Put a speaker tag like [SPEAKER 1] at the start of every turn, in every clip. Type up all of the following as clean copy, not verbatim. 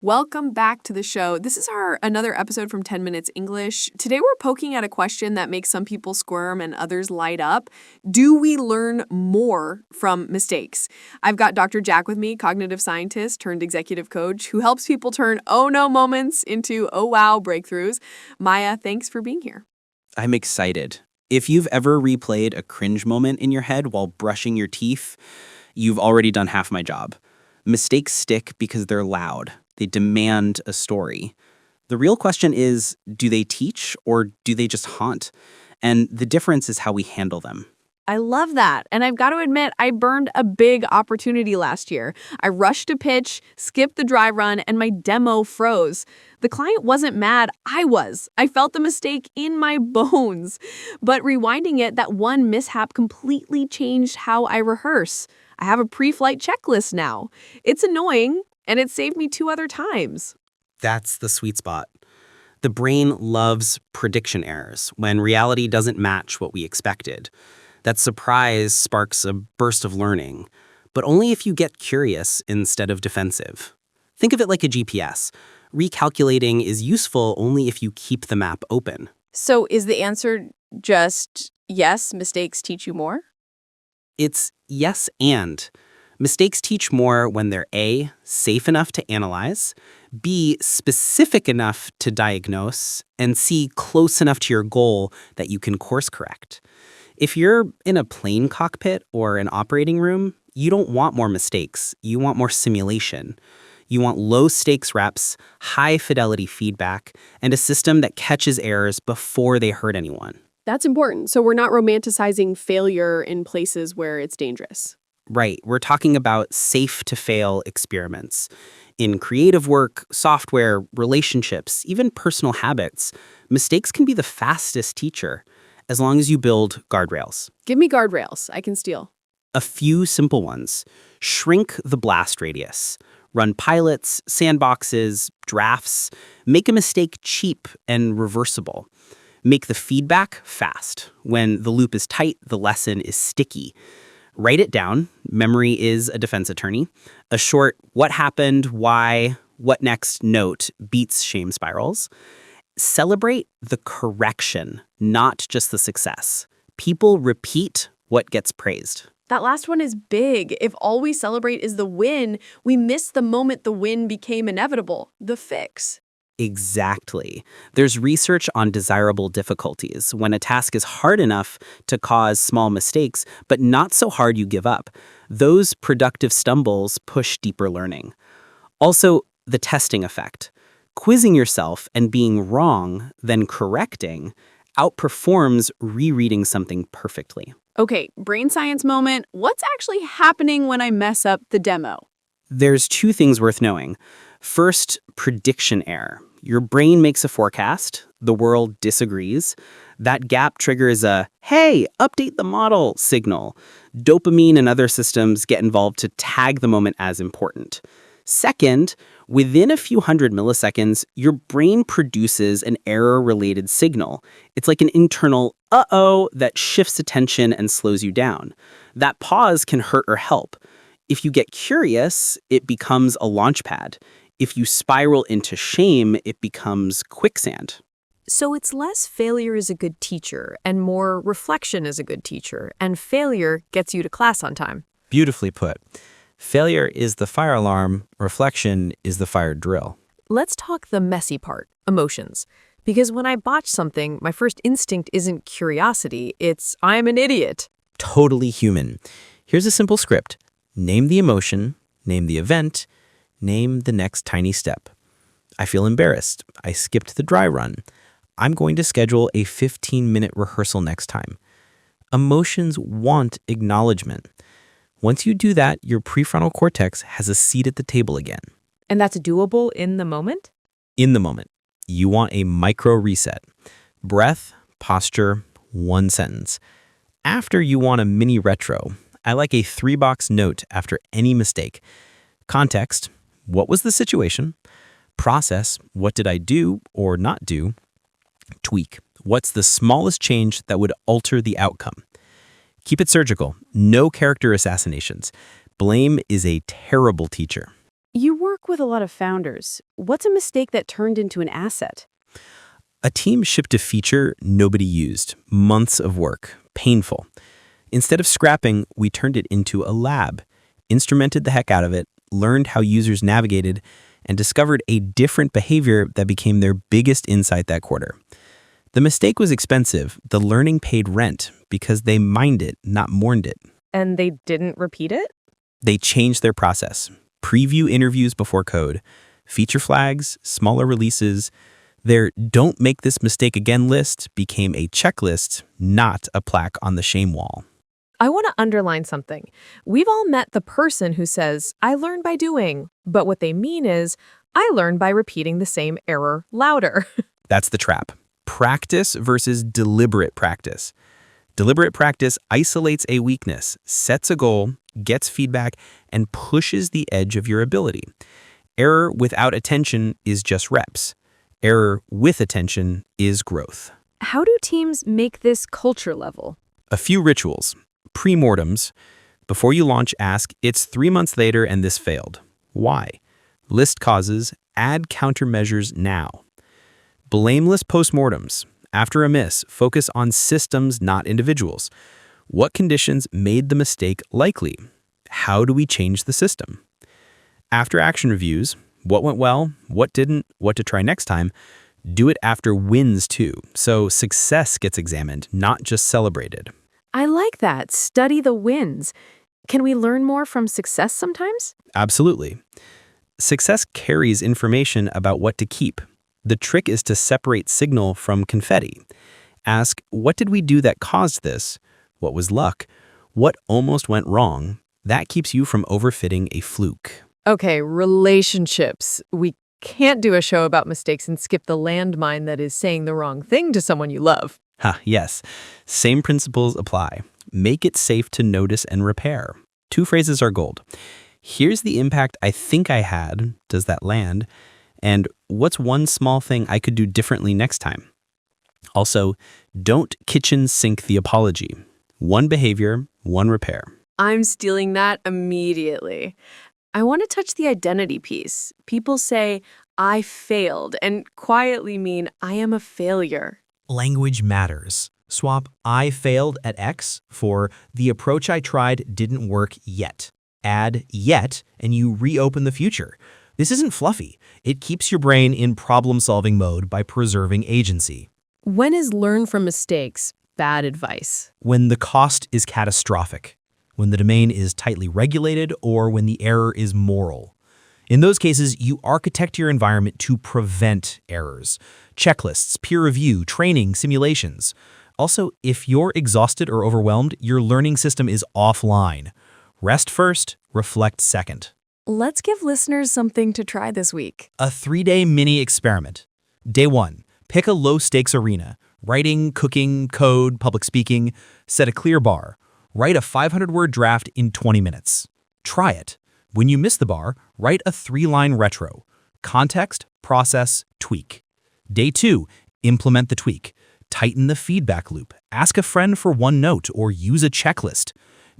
[SPEAKER 1] Welcome back to the show. This is another episode from 10 Minutes English. Today we're poking at a question that makes some people squirm and others light up. Do we learn more from mistakes? I've got Dr. Jack with me, cognitive scientist turned executive coach, who helps people turn oh no moments into oh wow breakthroughs. Maya, thanks for being here.
[SPEAKER 2] I'm excited. If you've ever replayed a cringe moment in your head while brushing your teeth, you've already done half my job. Mistakes stick because they're loud. They demand a story. The real question is, do they teach or do they just haunt? And the difference is how we handle them.
[SPEAKER 1] I love that. And I've got to admit, I burned a big opportunity last year. I rushed a pitch, skipped the dry run, and my demo froze. The client wasn't mad. I was. I felt the mistake in my bones. But rewinding it, that one mishap completely changed how I rehearse. I have a pre-flight checklist now. It's annoying, and it saved me 2 other times.
[SPEAKER 2] That's the sweet spot. The brain loves prediction errors when reality doesn't match what we expected. That surprise sparks a burst of learning, but only if you get curious instead of defensive. Think of it like a GPS. Recalculating is useful only if you keep the map open.
[SPEAKER 1] So is the answer just yes, mistakes teach you more?
[SPEAKER 2] It's yes and. Mistakes teach more when they're A, safe enough to analyze, B, specific enough to diagnose, and C, close enough to your goal that you can course correct. If you're in a plane cockpit or an operating room, you don't want more mistakes. You want more simulation. You want low-stakes reps, high-fidelity feedback, and a system that catches errors before they hurt anyone.
[SPEAKER 1] That's important. So we're not romanticizing failure in places where it's dangerous.
[SPEAKER 2] Right. We're talking about safe-to-fail experiments. In creative work, software, relationships, even personal habits, mistakes can be the fastest teacher, as long as you build guardrails.
[SPEAKER 1] Give me guardrails. I can steal.
[SPEAKER 2] A few simple ones. Shrink the blast radius. Run pilots, sandboxes, drafts. Make a mistake cheap and reversible. Make the feedback fast. When the loop is tight, the lesson is sticky. Write it down. Memory is a defense attorney. A short what happened, why, what next note beats shame spirals. Celebrate the correction, not just the success. People repeat what gets praised.
[SPEAKER 1] That last one is big. If all we celebrate is the win, we miss the moment the win became inevitable, the fix.
[SPEAKER 2] Exactly. There's research on desirable difficulties, when a task is hard enough to cause small mistakes, but not so hard you give up. Those productive stumbles push deeper learning. Also, the testing effect. Quizzing yourself and being wrong, then correcting, outperforms rereading something perfectly.
[SPEAKER 1] Okay, brain science moment. What's actually happening when I mess up the demo?
[SPEAKER 2] There's 2 things worth knowing. First, prediction error. Your brain makes a forecast, the world disagrees. That gap triggers a, hey, update the model signal. Dopamine and other systems get involved to tag the moment as important. Second, within a few hundred milliseconds, your brain produces an error-related signal. It's like an internal uh-oh that shifts attention and slows you down. That pause can hurt or help. If you get curious, it becomes a launch pad. If you spiral into shame, it becomes quicksand.
[SPEAKER 3] So it's less failure is a good teacher and more reflection is a good teacher, and failure gets you to class on time.
[SPEAKER 4] Beautifully put. Failure is the fire alarm, reflection is the fire drill.
[SPEAKER 3] Let's talk the messy part, emotions. Because when I botch something, my first instinct isn't curiosity, it's I'm an idiot.
[SPEAKER 4] Totally human. Here's a simple script. Name the emotion, name the event, name the next tiny step. I feel embarrassed. I skipped the dry run. I'm going to schedule a 15-minute rehearsal next time. Emotions want acknowledgement. Once you do that, your prefrontal cortex has a seat at the table again.
[SPEAKER 3] And that's doable in the moment?
[SPEAKER 4] In the moment. You want a micro reset. Breath, posture, 1 sentence. After, you want a mini retro. I like a 3-box note after any mistake. Context. What was the situation? Process, what did I do or not do? Tweak, what's the smallest change that would alter the outcome? Keep it surgical, no character assassinations. Blame is a terrible teacher.
[SPEAKER 1] You
[SPEAKER 5] work with a lot of founders. What's a mistake that turned into an asset?
[SPEAKER 4] A team shipped a feature nobody used, months of work, painful. Instead of scrapping, we turned it into a lab, instrumented the heck out of it, learned how users navigated, and discovered a different behavior that became their biggest insight that quarter. The mistake was expensive. The learning paid rent because they mined it, not mourned it.
[SPEAKER 3] And they didn't repeat it?
[SPEAKER 4] They changed their process. Preview interviews before code, feature flags, smaller releases. Their "don't make this mistake again" list became a checklist, not a plaque on the shame wall.
[SPEAKER 3] I want to underline something. We've all met the person who says, I learn by doing, but what they mean is, I learn by repeating the same error louder.
[SPEAKER 4] That's the trap. Practice versus deliberate practice. Deliberate practice isolates a weakness, sets a goal, gets feedback, and pushes the edge of your ability. Error without attention is just reps. Error with attention is growth.
[SPEAKER 5] How do teams make this culture level?
[SPEAKER 4] A few rituals. Pre-mortems. Before you launch, ask, it's 3 months later and this failed. Why? List causes, add countermeasures now. Blameless postmortems. After a miss, focus on systems, not individuals. What conditions made the mistake likely? How do we change the system? After action reviews, what went well, what didn't, what to try next time. Do it after wins too, so success gets examined, not just celebrated.
[SPEAKER 5] I like that. Study the wins. Can we learn more from success sometimes?
[SPEAKER 4] Absolutely. Success carries information about what to keep. The trick is to separate signal from confetti. Ask, what did we do that caused this? What was luck? What almost went wrong? That keeps you from overfitting a fluke.
[SPEAKER 3] Okay, relationships. We can't do a show about mistakes and skip the landmine that is saying the wrong thing to someone you love.
[SPEAKER 4] Yes. Same principles apply. Make it safe to notice and repair. 2 phrases are gold. Here's the impact I think I had. Does that land? And what's one small thing I could do differently next time? Also, don't kitchen sink the apology. 1 behavior, 1 repair.
[SPEAKER 5] I'm stealing that immediately. I want to touch the identity piece. People say, I failed, and quietly mean I am a failure.
[SPEAKER 6] Language matters. Swap "I failed at X" for "the approach I tried didn't work yet." Add "yet" and you reopen the future. This isn't fluffy. It keeps your brain in problem-solving mode by preserving agency.
[SPEAKER 3] When is learn from mistakes bad advice?
[SPEAKER 6] When the cost is catastrophic, when the domain is tightly regulated, or when the error is moral. In those cases, you architect your environment to prevent errors. Checklists, peer review, training, simulations. Also, if you're exhausted or overwhelmed, your learning system is offline. Rest first, reflect second.
[SPEAKER 5] Let's give listeners something to try this week.
[SPEAKER 6] A 3-day mini experiment. Day 1, pick a low-stakes arena. Writing, cooking, code, public speaking. Set a clear bar. Write a 500-word draft in 20 minutes. Try it. When you miss the bar, write a 3-line retro. Context, process, tweak. Day 2, implement the tweak. Tighten the feedback loop. Ask a friend for 1 note or use a checklist.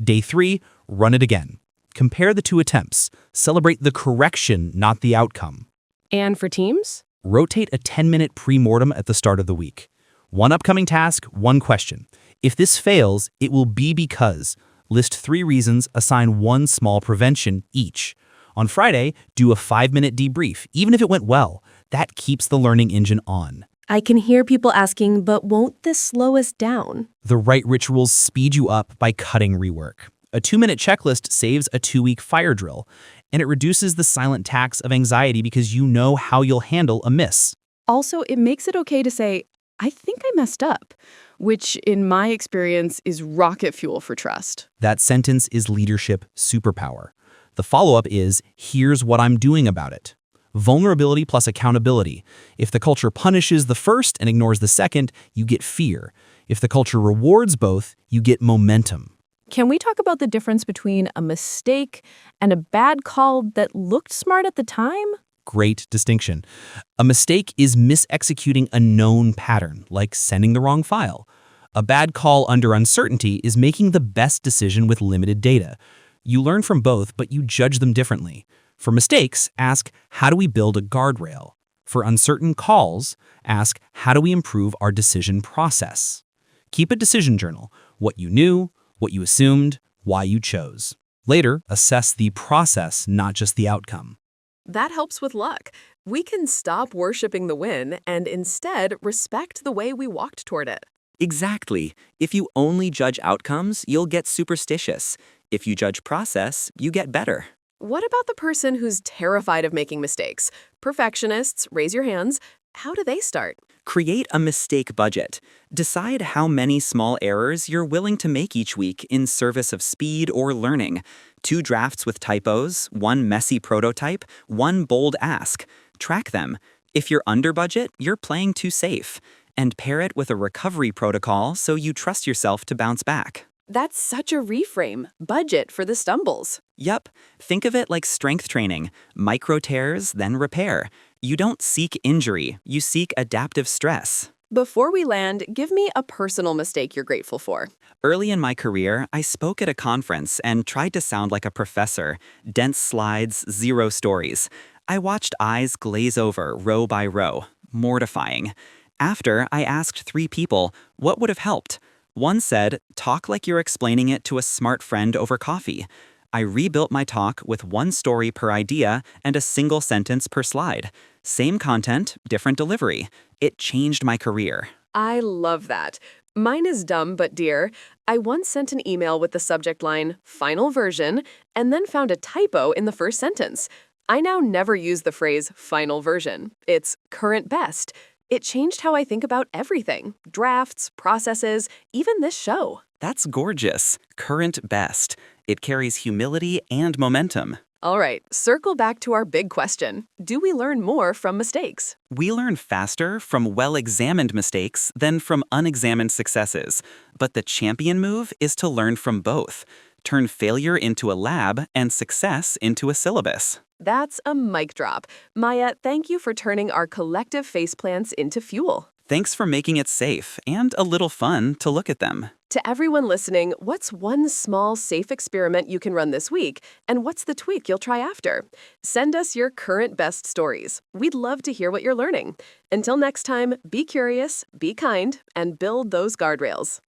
[SPEAKER 6] Day 3, run it again. Compare the 2 attempts. Celebrate the correction, not the outcome.
[SPEAKER 5] And for teams?
[SPEAKER 6] Rotate a 10-minute pre-mortem at the start of the week. 1 upcoming task, 1 question. If this fails, it will be because. List 3 reasons, assign 1 small prevention each. On Friday, do a 5-minute debrief, even if it went well. That keeps the learning engine on.
[SPEAKER 5] I can hear people asking, but won't this slow us down?
[SPEAKER 6] The right rituals speed you up by cutting rework. A 2-minute checklist saves a 2-week fire drill, and it reduces the silent tax of anxiety because you know how you'll handle a miss.
[SPEAKER 5] Also, it makes it okay to say, I think I messed up, which in my experience is rocket fuel for trust.
[SPEAKER 6] That sentence is leadership superpower. The follow-up is, here's what I'm doing about it. Vulnerability plus accountability. If the culture punishes the first and ignores the second, you get fear. If the culture rewards both, you get momentum.
[SPEAKER 5] Can we talk about the difference between a mistake and a bad call that looked smart at the time?
[SPEAKER 6] Great distinction. A mistake is misexecuting a known pattern, like sending the wrong file. A bad call under uncertainty is making the best decision with limited data. You learn from both, but you judge them differently. For mistakes, ask, how do we build a guardrail? For uncertain calls, ask, how do we improve our decision process? Keep a decision journal, what you knew, what you assumed, why you chose. Later, assess the process, not just the outcome.
[SPEAKER 5] That helps with luck. We can stop worshiping the win and instead respect the way we walked toward it.
[SPEAKER 7] Exactly. If you only judge outcomes, you'll get superstitious. If you judge process, you get better.
[SPEAKER 5] What about the person who's terrified of making mistakes? Perfectionists, raise your hands. How do they start?
[SPEAKER 7] Create a mistake budget. Decide how many small errors you're willing to make each week in service of speed or learning. 2 drafts with typos, 1 messy prototype, 1 bold ask. Track them. If you're under budget, you're playing too safe. And pair it with a recovery protocol so you trust yourself to bounce back.
[SPEAKER 5] That's such a reframe. Budget for the stumbles.
[SPEAKER 7] Yup. Think of it like strength training. Micro tears, then repair. You don't seek injury, you seek adaptive stress.
[SPEAKER 5] Before we land, give me a personal mistake you're grateful for.
[SPEAKER 7] Early in my career, I spoke at a conference and tried to sound like a professor. Dense slides, 0 stories. I watched eyes glaze over row by row. Mortifying. After, I asked 3 people, what would have helped? One said, talk like you're explaining it to a smart friend over coffee. I rebuilt my talk with 1 story per idea and a single sentence per slide. Same content, different delivery. It changed my career.
[SPEAKER 5] I love that. Mine is dumb but dear. I once sent an email with the subject line, final version, and then found a typo in the first sentence. I now never use the phrase final version. It's current best. It changed how I think about everything. Drafts, processes, even this show.
[SPEAKER 7] That's gorgeous. Current best. It carries humility and momentum.
[SPEAKER 5] All right, circle back to our big question. Do we learn more from mistakes?
[SPEAKER 7] We learn faster from well-examined mistakes than from unexamined successes. But the champion move is to learn from both. Turn failure into a lab and success into a syllabus.
[SPEAKER 5] That's a mic drop. Maya, thank you for turning our collective faceplants into fuel.
[SPEAKER 7] Thanks for making it safe and a little fun to look at them.
[SPEAKER 5] To everyone listening, what's one small, safe experiment you can run this week? And what's the tweak you'll try after? Send us your current best stories. We'd love to hear what you're learning. Until next time, be curious, be kind, and build those guardrails.